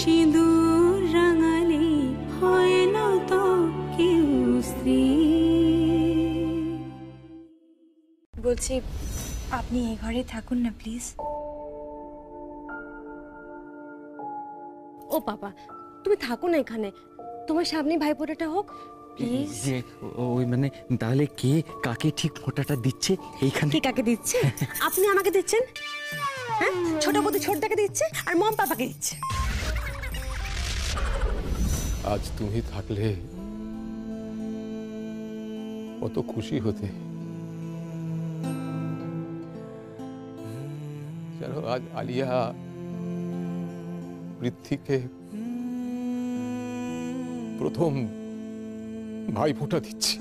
সিঁদুর রাঙালে হয় না তো কেউ স্ত্রী। বলছি আপনি এই ঘরে থাকুন না প্লিজ। ও বাবা, তুমি থাকো না এখানে, তোমার সামনে ভাইফোঁটাটা হোক প্লিজ। ওই মানে তাহলে কে কাকে ঠিক ফোঁটাটা দিচ্ছে এইখানে? কে কাকে দিচ্ছে? আপনি আমাকে দিচ্ছেন, হ্যাঁ? ছোট বৌদি ছোটটাকে দিচ্ছে আর মম পাপাকে দিচ্ছে। আজ তুমি থাকলে কত খুশি হতে, জানো আজ আলিয়া পৃথ্বীকে প্রথম ভাইফোঁটা দিচ্ছে।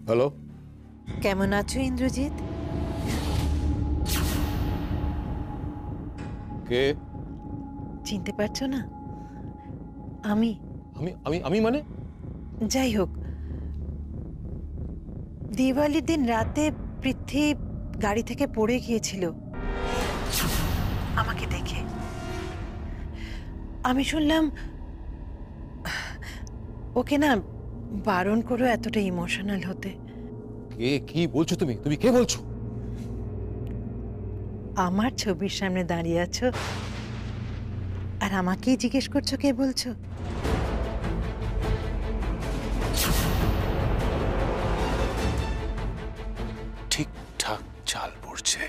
হ্যালো, কেমন আছো ইন্দ্রজিৎ? কে? চিনতে পারছো না? আমি আমি আমি আমি মানে? যাই হোক, দিওয়ালির দিন রাতে পৃথ্বী গাড়ি থেকে পড়ে গিয়েছিল আমাকে দেখে। আমি শুনলাম ওকে না বারণ করো এতটা ইমোশনাল হতে। কে? কি বলছো তুমি? তুমি কে বলছো? আমার ছবির সামনে দাঁড়িয়ে আছো আর আমাকেই জিজ্ঞেস করছো কে বলছো? ঠিকঠাক চাল পড়ছে,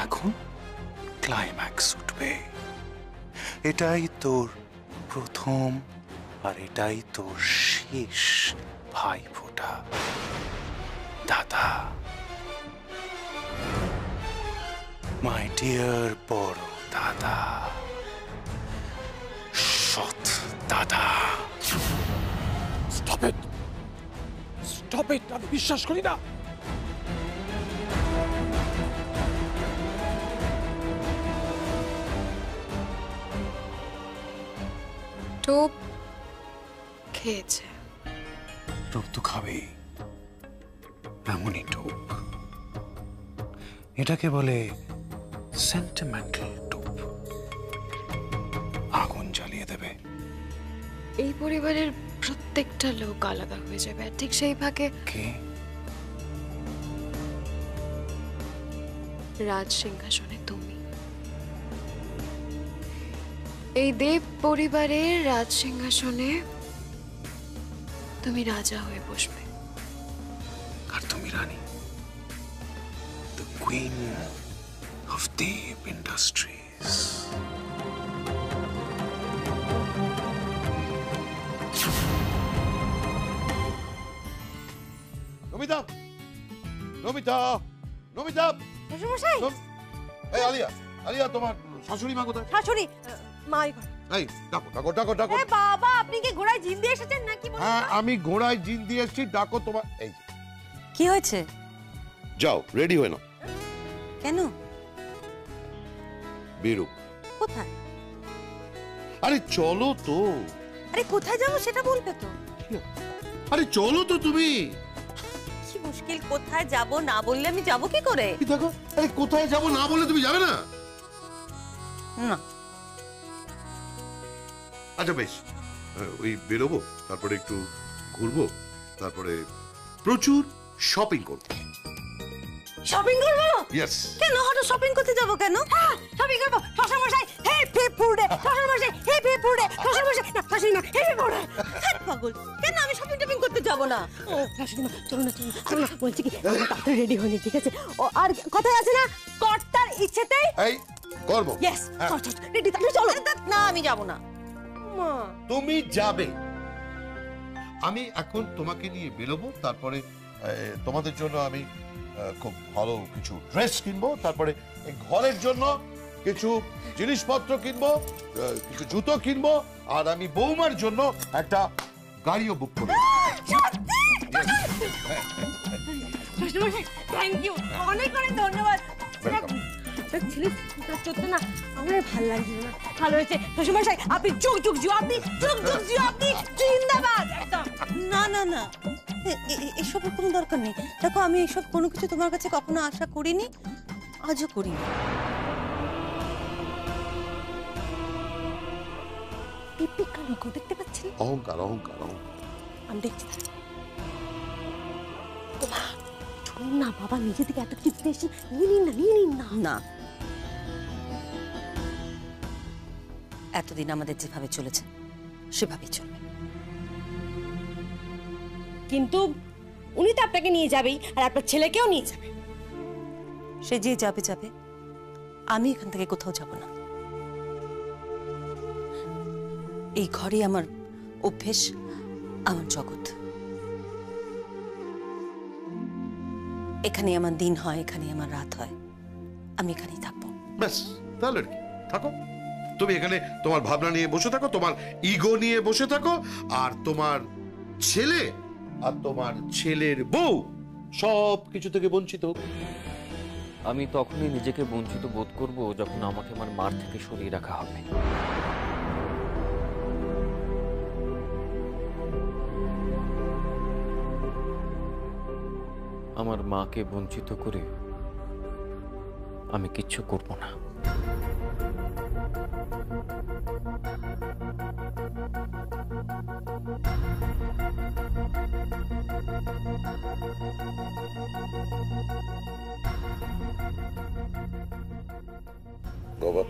এখন ক্লাইম্যাক্স উঠবে। এটাই তোর প্রথম আর এটাই তোর শেষ ভাইফোঁটা দাদা। মাই ডিয়ার বড় দাদা, সৎ দাদা। স্টপ ইট, স্টপ ইট, আমি বিশ্বাস করি না। টোপ খেয়েছে। টোপ তো খাবেই, এমনই টোপ। এটাকে বলে সেন্টিমেন্টাল টোপ। আগুন জ্বালিয়ে দেবে। এই পরিবারের প্রত্যেকটা লোক আলাদা হয়ে যাবে, আর ঠিক সেই ভাগে কে? রাজ সিংহাসনে তুমি। এই দেব পরিবারের রাজ সিংহাসনে তুমি রাজা হয়ে বসবে, আর তুমি রানী, the queen of Dev industries. Namita, Namita, Namita. শ্বশুরমশাই। এই আলিয়া, আলিয়া তোমার শাশুড়ি মা কোথায়? শাশুড়ি মা ঘরে। এই ডাকো ডাকো ডাকো ডাকো। এ বাবা, আপনি কি ঘোড়ায় জিন দিয়ে এসেছেন নাকি? হ্যাঁ, আমি ঘোড়ায় জিন দিয়ে এসেছি, ডাকো তোমার। এই কি হয়েছে? যাও রেডি হয়ে নাও। কেন? বেরো। কোথায়? আরে চলো তো। আরে কোথায় যাবো সেটা বলবে তো। আরে চলো তো তুমি। কি মুশকিল, কোথায় যাব না বললে আমি যাব কি করে? কি দেখো, আরে কোথায় যাব না বললে তুমি যাবে না? না। আচ্ছা বেশ, ওই বেরোবো, তারপরে একটু ঘুরবো, তারপরে প্রচুর শপিং করবো। শপিং করবো? ইয়েস। কেন হঠাৎ শপিং করতে যাব কেন? হ্যাঁ শপিং করবো। শ্বশুরমশাই হে ফে ফুডে, শ্বশুরমশাই হে ফে ফুডে, হেভি বড় পাগল, কেন আমি শপিং টপিং করতে যাব না? ও শাশুড়ি মা, চলো না চলো না, চলো না, বলছি কি তাড়াতাড়ি রেডি হয়নি, ঠিক আছে? ও আর কথাই আছে না, কর্তার ইচ্ছেতেই এই করব। ইয়েস, রেডি তুমি চলো। না আমি যাব না মা। তুমি যাবে। আমি এখন তোমাকে নিয়ে বেরোবো, তারপরে তোমাদের জন্য আমি খুব ভালো কিছু ড্রেস কিনবো, তারপরে এই ঘরের জন্য কিছু জিনিসপত্র কিনবো, কিছু জুতো কিনবো, আর আমি বৌমার জন্য একটা গাড়িও বুক করবো। থ্যাংক ইউ, অনেক অনেক ধন্যবাদ। ছেলে চলতে না আমার ভালো লাগছিল না। ভালো হয়েছে শ্বশুরমশাই, আপনি যুগ যুগ জিও, আপনি যুগ যুগ জিও, আপনি জিন্দাবাদ একদম। না না না, এসবের কোনো দরকার নেই। দেখো আমি এসব কোনো কিছু তোমার কাছে কখনো আশা করিনি, আজও করিনি। পিপি কালি গো, দেখতে পাচ্ছেন? অহংকার অহংকার অহংকার। আমি দেখছি না বাবা, নিজে থেকে এত কিছু দিতে এসেছেন, নিয়ে নিন না, নিয়ে নিন না। না, এতদিন আমাদের যেভাবে চলেছে সেভাবেই চলবে। কিন্তু উনি তো আপনাকে নিয়ে যাবেই, আর আপনার ছেলেকেও নিয়ে যাবে। সে যে যাবে যাবে, আমি এখান থেকে কোথাও যাব না। এই ঘরে আমার অভ্যেস, আমার জগৎ। এখানে আমার দিন হয়, এখানে আমার রাত হয়, আমি এখানেই থাকবো। ব্যাস, তাহলে কি, থাকো তুমি এখানে, তোমার ভাবনা নিয়ে বসে থাকো, তোমার ইগো নিয়ে বসে থাকো, আর তোমার ছেলে আর তোমার ছেলের বউ সব কিছু থেকে বঞ্চিত হোক। আমি তখনই নিজেকে বঞ্চিত বোধ করব যখন আমাকে আমার মার থেকে সরিয়ে রাখা হবে। আমার মাকে বঞ্চিত করে আমি কিচ্ছু করব না। বাবা,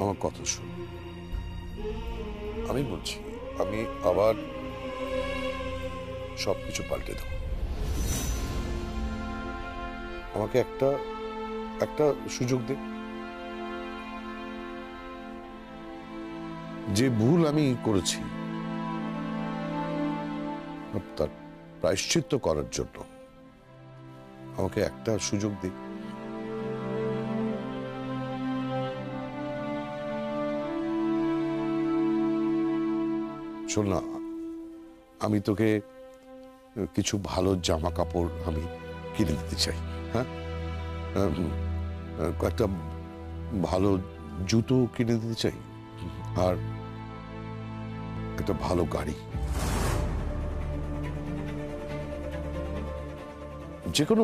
আমার কথা শোন, আমি বলছি, আমি আবার সবকিছু পাল্টে দেব। আমাকে একটা সুযোগ দে। যে ভুল আমি করেছি তার প্রায়শ্চিত্ত করার জন্য আমাকে একটা সুযোগ দে। শোন না, আমি তোকে কিছু ভালো জামা কাপড় আমি কিনে দিতে চাই। হ্যাঁ, কয়েকটা ভালো জুতো কিনে দিতে চাই, আর একটা ভালো গাড়ি, যে কোনো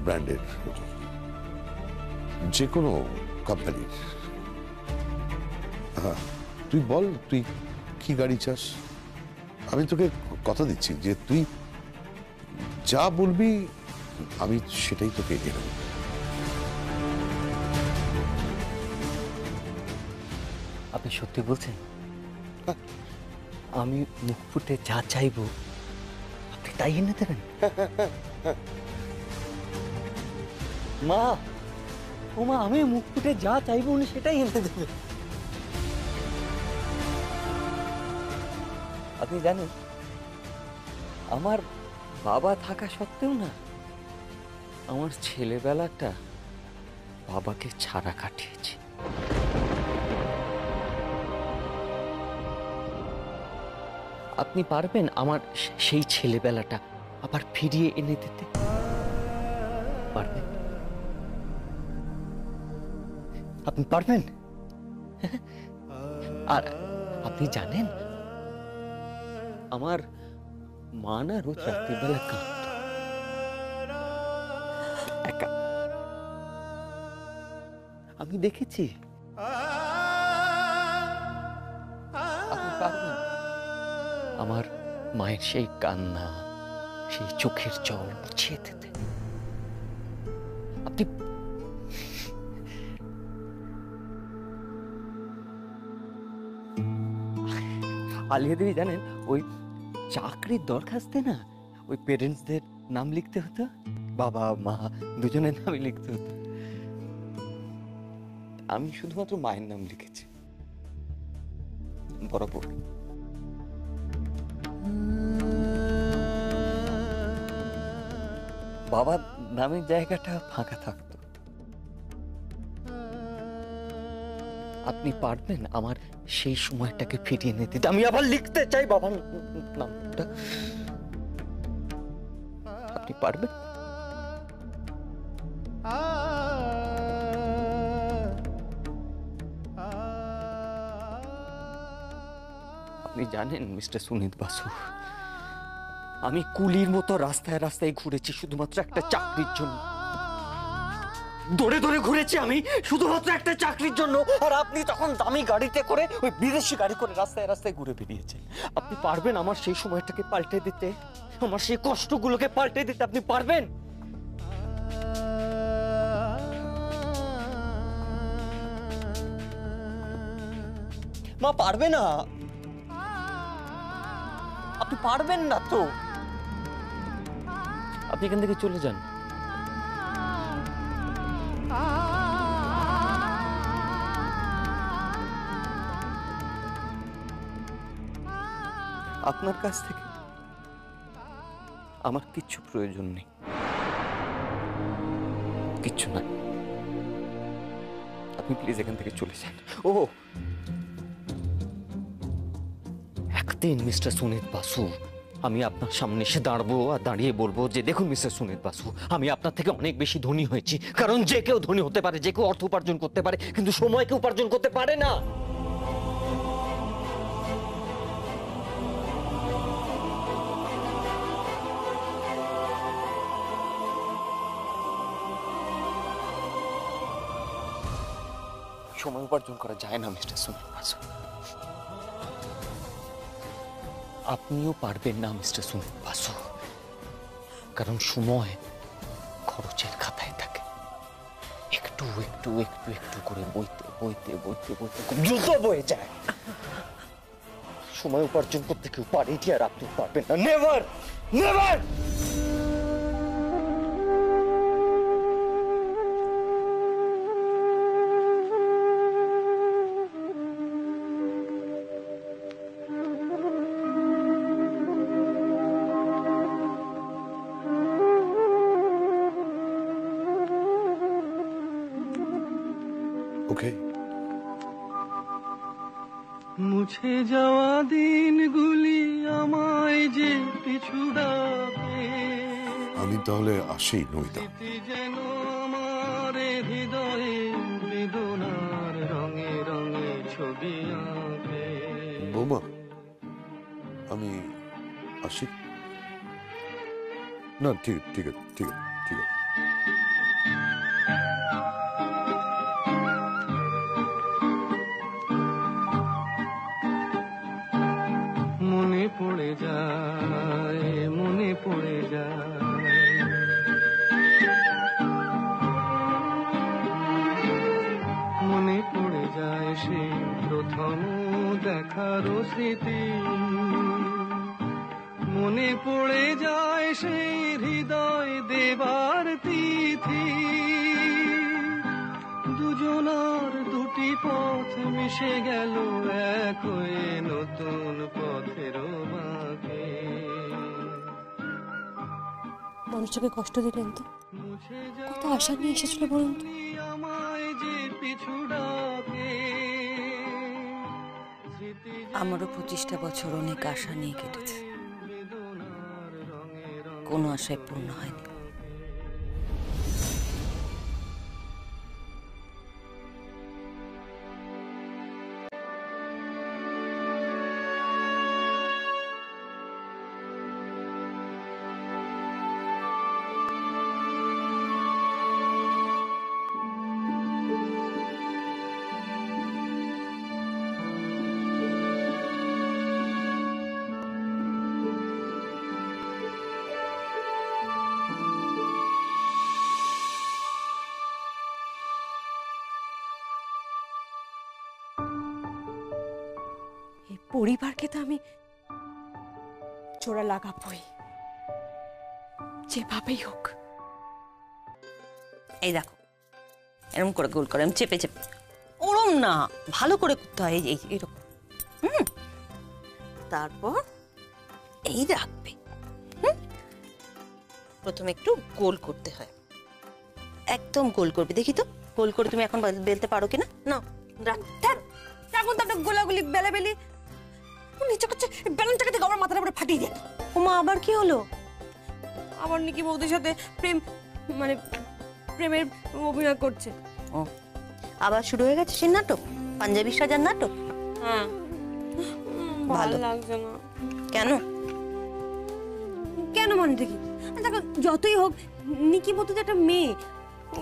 ব্র্যান্ডের, যে কোনো কোম্পানির। হ্যাঁ, তুই বল তুই কি গাড়ি চাস। আমি তোকে কথা দিচ্ছি যে তুই যা বলবি আমি সেটাই তোকে এনে দেব। আপনি সত্যি বলছেন? আমি মুখ ফুটে যা চাইবো আপনি তাই এনে দেবেন? মা, ও মা, আমি মুখ ফুটে যা চাইবো উনি সেটাই এনে দেবেন। আপনি জানেন, আমার বাবা থাকা সত্ত্বেও না আমার ছেলেবেলাটা বাবাকে ছাড়া কাটিয়েছি। আপনি পারবেন আমার সেই ছেলেবেলাটা আবার ফিরিয়ে এনে দিতে? পারবেন? আপনি পারবেন? আর আপনি জানেন, আমার মা না রোজ রাত্রিবেলা কাঁদত একা। আমি দেখেছি। আপনি পারবেন আমার মায়ের সেই কান্না, সেই চোখের জল মুছিয়ে দিতে? আপনি আলিয়া দেবী জানেন ওই চাকরির দরখাস্তে না ওই পেরেন্টসদের নাম লিখতে হতো, বাবা মা দুজনের নামই লিখতে হতো। আমি শুধুমাত্র মায়ের নাম লিখেছি বরাবর। বাবার নামের জায়গাটা ফাঁকা থাকতো। আপনি পারবেন আমার সেই সময়টাকে ফিরিয়ে নিতে? আমি আবার লিখতে চাই বাবার নামটা। আপনি পারবেন? আপনি জানেন মিস্টার সুনীত বাসু, আমি কুলির মতো রাস্তায় রাস্তায় ঘুরেছি শুধুমাত্র একটা চাকরির জন্য। দৌড়ে দৌড়ে ঘুরেছি আমি শুধুমাত্র একটা চাকরির জন্য, আর আপনি তখন দামি গাড়িতে করে ওই বিদেশি গাড়ি করে রাস্তায় রাস্তায় ঘুরে বেরিয়েছেন। আপনি পারবেন আমার সেই সময়টাকে পাল্টে দিতে, আমার সেই কষ্টগুলোকে পাল্টে দিতে? আপনি পারবেন? মা পারবে না? আপনি পারবেন না তো? আপনি এখান থেকে চলে যান। আপনার কাছ থেকে আমার কিচ্ছু প্রয়োজন নেই, কিচ্ছু না। আপনি প্লিজ এখান থেকে চলে যান। ও একদিন মিস্টার সুনীত বাসু আমি আপনার সামনে এসে দাঁড়াবো আর দাঁড়িয়ে বলবো যে দেখুন মিস্টার সুনীত বাসু, আমি আপনার থেকে অনেক বেশি ধনী হয়েছি। কারণ যে কেউ ধনী হতে পারে, যে কেউ অর্থ উপার্জন করতে পারে, কিন্তু সময়কে উপার্জন করতে পারে না। সময় উপার্জন করা যায় না মিস্টার সুনীত বাসু। আপনিও পারবেন না মিস্টার সুনীত বাসু, কারণ সময় খরচের খাতায় থাকে, একটু একটু একটু একটু করে বইতে বইতে বইতে বইতে খুব দ্রুত বয়ে যায়। সময় উপার্জন করতে কেউ পারে, আর আপনি পারবেন না। Never never. ওকে, মুছে যাওয়া দিনগুলি আমায় যে পিছু ডাকে, আমি তাহলে আসি নমিতা। যেন আমার হৃদয়ে বেদনার রঙে রঙে ছবি আঁকে। বৌমা আমি আসি। না ঠিক ঠিক আছে, ঠিক আছে, ঠিক আছে। মনে পড়ে যায়, মনে পড়ে যায়, মনে পড়ে যায় সেই প্রথম দেখার স্মৃতি, মনে পড়ে যায় সেই হৃদয় দেবার তিথি, দুজনার দুটি পথ মিশে গেল এক হয়ে নতুন পথের বাঁকে। মানুষটাকে কষ্ট দিলেন তো, কত আশা নিয়ে এসেছিল বলুন তো। আমায় যে পিছু ডাকে, আমারও 25টা বছর অনেক আশা নিয়ে কেটেছে, কোনো আশায় পূর্ণ হয়নি। পরিবারকে তো আমি জোড়া লাগাবই, যেভাবেই হোক। এই দেখো এরকম করে গোল করে, আমি চেপে চেপে, ওরম না, ভালো করে করতে হয়, এই এরকম। তারপর এই রাখবে। প্রথমে একটু গোল করতে হয়, একদম গোল করবে। দেখি তো গোল করে তুমি এখন বেলতে পারো কিনা। না এখন তো একটা গোলাগুলি বেলাবেলি নিচে করছে, ব্যালেন্সটাকে থেকে আমার মাথার উপরে ফাটিয়ে দেয়। ওমা আবার কি হলো? আবার নিকি বৌদির সাথে মানে প্রেমের অভিনয় করছে। ও আবার শুরু হয়ে গেছে সেই নাটক, পাঞ্জাবি সাজার নাটক। হ্যাঁ, ভালো লাগছে না। কেন? কেন মানে দেখি, দেখো যতই হোক নিকি বৌদি তো একটা মেয়ে,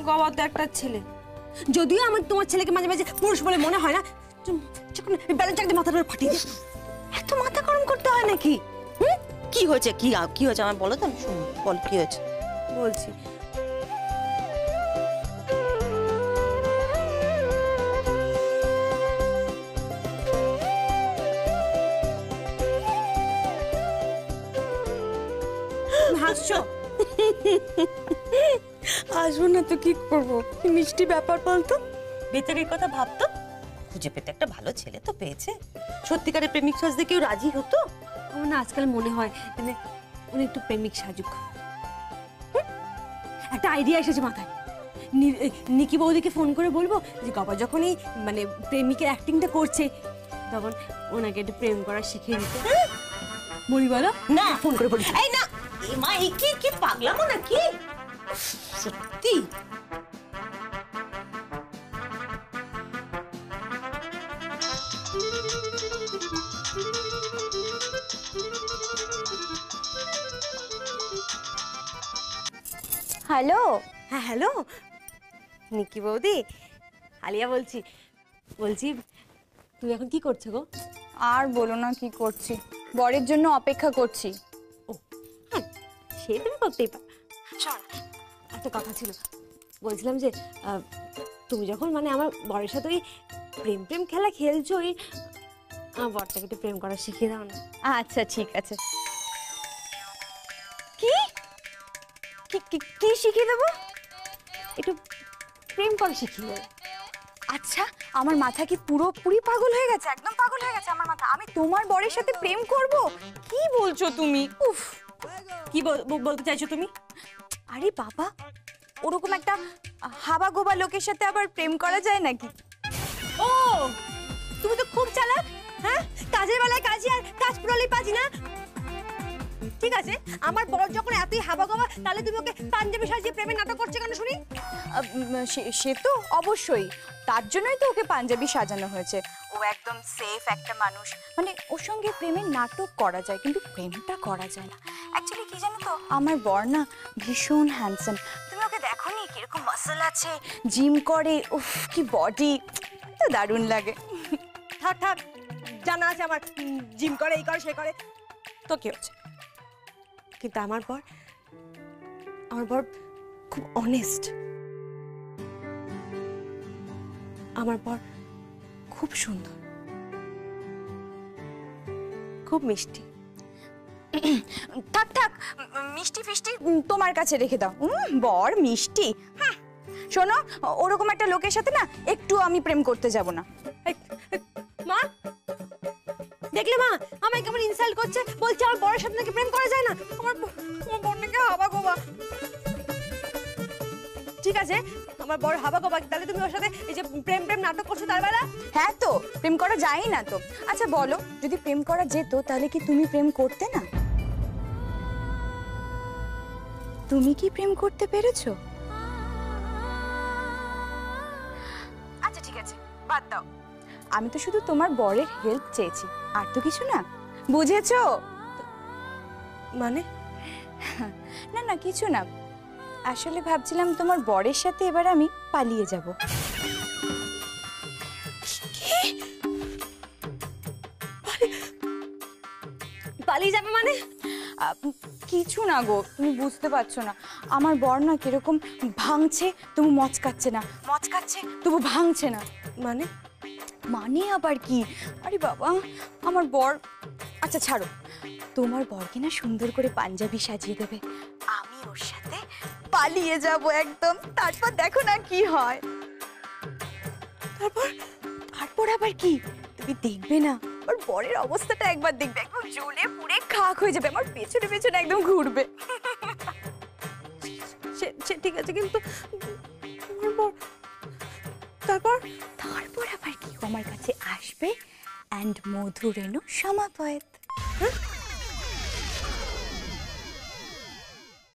গবা তো একটা ছেলে। যদিও আমার তোমার ছেলেকে মাঝে মাঝে পুরুষ বলে মনে হয় না, ব্যালেন্সটাকে মাথার উপরে ফাটিয়ে দেয়। এত মাথা গরম করতে হয় নাকি? কি হয়েছে, কি হয়েছে আমার বলো তো, আমি শুনবো। বল কি হয়েছে। বলছি, হাসছো? আসবো না তো কি করবো, কি মিষ্টি ব্যাপার বলতো। বেচারির কথা ভাবতো, খুঁজে পেতে একটা ভালো ছেলে তো পেয়েছে। সত্যিকারের প্রেমিক সাজতে কেউ রাজি হতো? আমার না আজকাল মনে হয় মানে উনি একটু প্রেমিক সাজুক। একটা আইডিয়া এসেছে মাথায়, নিকি বৌদিকে ফোন করে বলবো যে গবা যখনই মানে প্রেমিকের অ্যাক্টিংটা করছে তখন ওনাকে একটু প্রেম করা শিখিয়ে দিতে। বলি বলো না, ফোন করে বলি। এই না, এই মা, এই কি পাগলামো নাকি সত্যি। হ্যালো, হ্যাঁ হ্যালো, নিকি বৌদি, আলিয়া বলছি। তুমি এখন কি করছো গো? আর বলো না কি করছি, বরের জন্য অপেক্ষা করছি। ও হ্যাঁ, সে তুমি করতেই পারো। শোন, একটা কথা ছিল, বলছিলাম যে তুমি যখন মানে আমার বরের সাথে ওই প্রেম খেলা খেলছো, ওই আমার বরটাকে একটু প্রেম করা শিখিয়ে দাও না। আচ্ছা ঠিক আছে। কি কি শিখিয়ে দেবো? একটু প্রেম করা শিখিয়ে দেবো। আচ্ছা, আমার মাথা কি পুরোপুরি পাগল হয়ে গেছে? একদম পাগল হয়ে গেছে আমার মাথা। আমি তোমার বরের সাথে প্রেম করব? কি বলছো তুমি? উফ, কি বলতে চাইছো তুমি? আরে বাবা, ওরকম একটা হাবা গোবা লোকের সাথে আবার প্রেম করা যায় নাকি? ও, তুমি তো খুব চালাক। হ্যাঁ, কাজের বেলায় কাজই আর কাজ পুরোলেই পাজি না। ঠিক আছে, আমার বর যখন এতই হাবা গোবা, তাহলে তুমি ওকে পাঞ্জাবি সাজিয়ে প্রেমের নাটক করছে কেন শুনি? সে তো অবশ্যই, তার জন্যই তো ওকে পাঞ্জাবি সাজানো হয়েছে। ও একদম সেফ একটা মানুষ, মানে ওর সঙ্গে প্রেমের নাটক করা যায় কিন্তু প্রেমটা করা যায় না। অ্যাকচুয়ালি কি জানো তো, আমার বর না ভীষণ হ্যান্ডসাম। তুমি ওকে দেখো নি কিরকম মাসল আছে, জিম করে, উফ কি বডি, তো দারুণ লাগে। থাক, জানা আছে আমার জিম করে, এই করে সে করে, তো কি হচ্ছে? কিন্তু আমার বর খুব অনেস্ট। আমার বর খুব সুন্দর, খুব মিষ্টি। থাক, মিষ্টি ফিষ্টি তোমার কাছে রেখে দাও। বর মিষ্টি, শোনো, ওরকম একটা লোকের সাথে না একটু আমি প্রেম করতে যাব না। মা, দেখলে মা আমায় কেমন ইনসাল্ট করছে, বলছে আমার বরের সাথে নাকি প্রেম করা যায় না। আমার বর নাকি হাবা গোবা। ঠিক আছে, আমার বর হাবা গোবা, তাহলে তুমি ওর সাথে এই যে প্রেম নাটক করছো তার বেলা? হ্যাঁ তো, প্রেম করা যায় না তো। আচ্ছা বলো, যদি প্রেম করা যেত তাহলে কি তুমি প্রেম করতে না? তুমি কি প্রেম করতে পেরেছো? আচ্ছা ঠিক আছে, বাদ দাও। আমি তো শুধু তোমার বরের হেল্প চেয়েছি, আর তো কিছু না, বুঝেছো? মানে? না কিছু না, আসলে ভাবছিলাম তোমার বরের সাথে এবার আমি পালিয়ে যাব। পালিয়ে যাবে মানে? কিছু না গো, তুমি বুঝতে পারছো না। আমার বর না কিরকম ভাঙছে তবু মচকাচ্ছে না, মচকাচ্ছে তবু ভাঙছে না। মানে মানে আবার কি? আরে বাবা, আমার বর, আচ্ছা ছাড়ো, তোমার বরকে না সুন্দর করে পাঞ্জাবি সাজিয়ে দেবে, আমি ওর সাথে পালিয়ে যাব একদম, তারপর দেখো না কি হয়। তারপর তারপর আবার কি? তুমি দেখবে না ওর বরের অবস্থাটা, একবার দেখবে একদম জ্বলে পুড়ে খাক হয়ে যাবে, আমার পেছনে পেছনে একদম ঘুরবে। সে ঠিক আছে, কিন্তু আমার বর, তারপর তারপর আবার কি? ও আমার কাছে আসবে অ্যান্ড মধুরেণু সমাপয়েত।